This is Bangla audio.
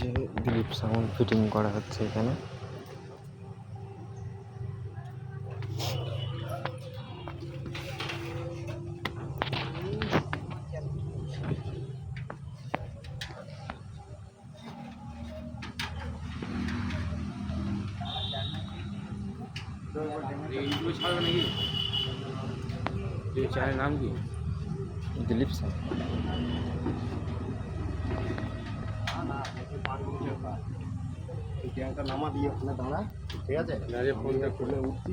যে দিলীপ সাউন্ড ফিটিং করা হচ্ছে এখানে। চ্যানেলের নাম কি? দিলীপ সাউন্ড। নামা দিয়ে ওখানে দাঁড়া, ঠিক আছে? ফোনটা খুলে উঠছি।